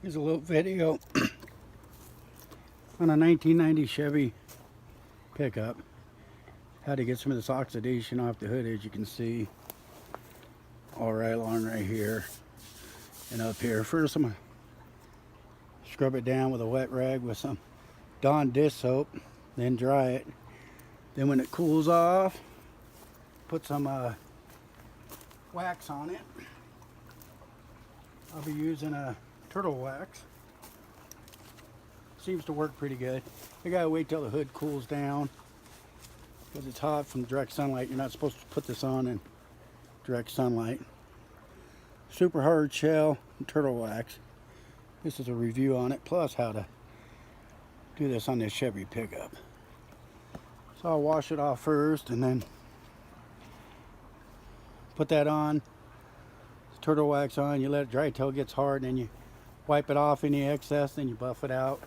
Here's a little video on a 1990 Chevy pickup. How to get some of this oxidation off the hood, as you can see, all right along right here and up here. First, I'm gonna scrub it down with a wet rag with some Dawn dish soap, then dry it. Then when it cools off, put some wax on it. I'll be using a turtle wax. Seems to work pretty good. I gotta wait till the hood cools down because it's hot from direct sunlight. You're not supposed to put this on in direct sunlight. Super hard shell and turtle wax. This is a review on it, plus how to do this on this Chevy pickup. So I'll wash it off first and then put that on. Turtle wax on, you let it dry till it gets hard, and then you wipe it off any excess, then you buff it out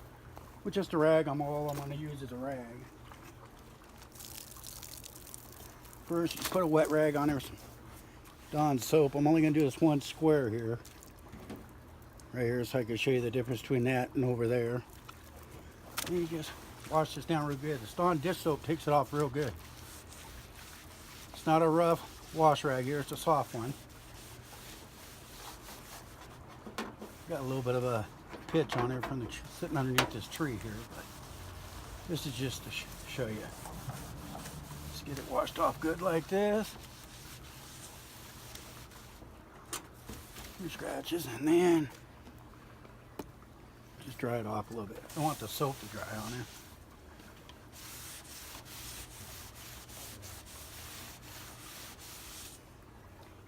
with just a rag. All I'm going to use is a rag. First, you put a wet rag on there, some Dawn soap. I'm only going to do this one square here, right here, so I can show you the difference between that and over there. And you just wash this down real good. The Dawn dish soap takes it off real good. It's not a rough wash rag here, it's a soft one. Got a little bit of a pitch on there from the sitting underneath this tree here, but this is just to show you. Let's get it washed off good like this. Few scratches, and then just dry it off a little bit. I want the soap to dry on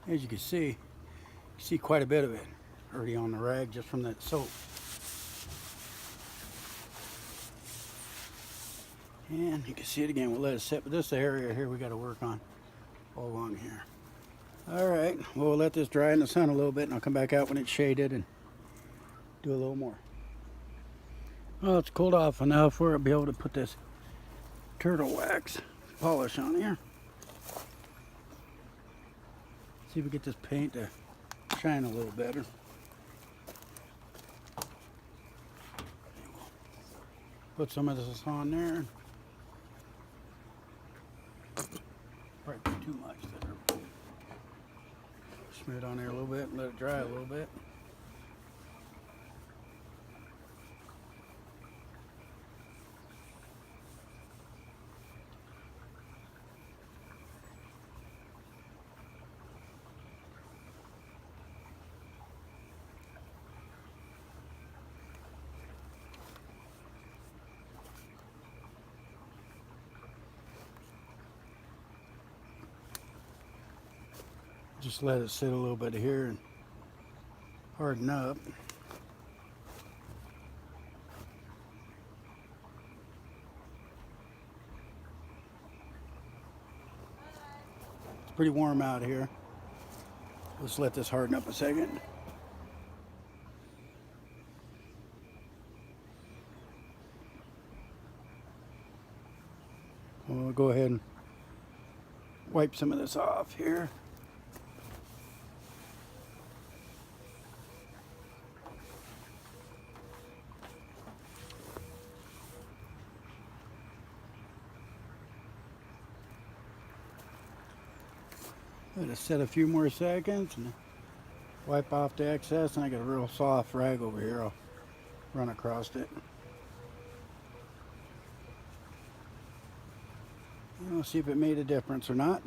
it. As you can see quite a bit of it already on the rag just from that soap. And you can see it again. We'll let it sit, but this area here we got to work on all along here. All right, we'll let this dry in the sun a little bit, and I'll come back out when it's shaded and do a little more. Well, it's cooled off enough where I'll be able to put this turtle wax polish on here. See if we get this paint to shine a little better. Put some of this on there. Probably put too much there. Smear it on there a little bit and let it dry a little bit. Just let it sit a little bit here and harden up. It's pretty warm out here. Let's let this harden up a second. We'll go ahead and wipe some of this off here. Let it set a few more seconds and wipe off the excess, and I got a real soft rag over here. I'll run across it. And we'll see if it made a difference or not.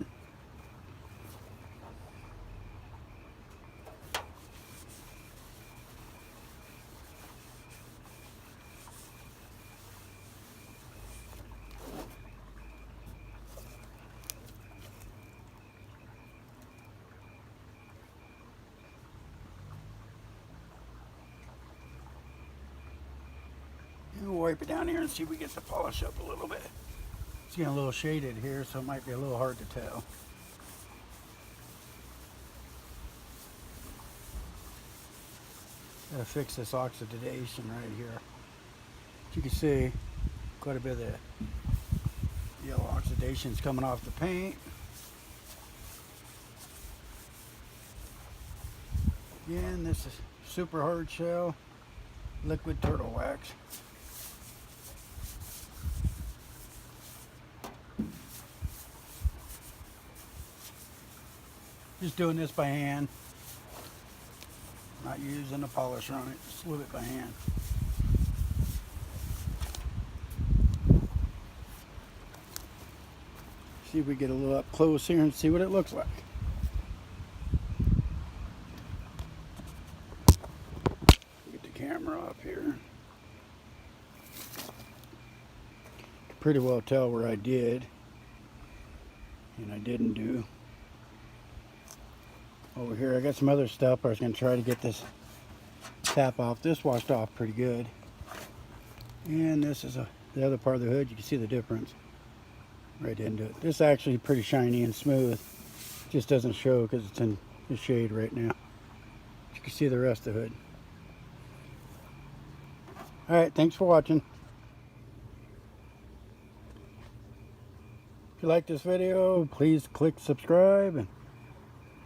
We'll wipe it down here and see if we get the polish up a little bit. It's getting a little shaded here, so it might be a little hard to tell. Gotta fix this oxidation right here. As you can see, quite a bit of the yellow oxidation is coming off the paint. Again, this is super hard shell liquid turtle wax. Just doing this by hand. Not using a polisher on it, just a little bit by hand. See if we get a little up close here and see what it looks like. Get the camera up here. Can pretty well tell where I did and I didn't do. Over here I got some other stuff. I was going to try to get this tap off. This washed off pretty good. And this is the other part of the hood. You can see the difference right into it. This is actually pretty shiny and smooth. Just doesn't show because it's in the shade right now. You can see the rest of the hood. Alright, thanks for watching. If you like this video, please click subscribe and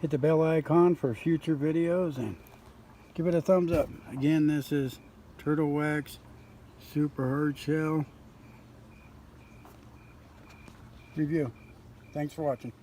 hit the bell icon for future videos and give it a thumbs up. Again, this is Turtle Wax Super Hard Shell review. Thanks for watching.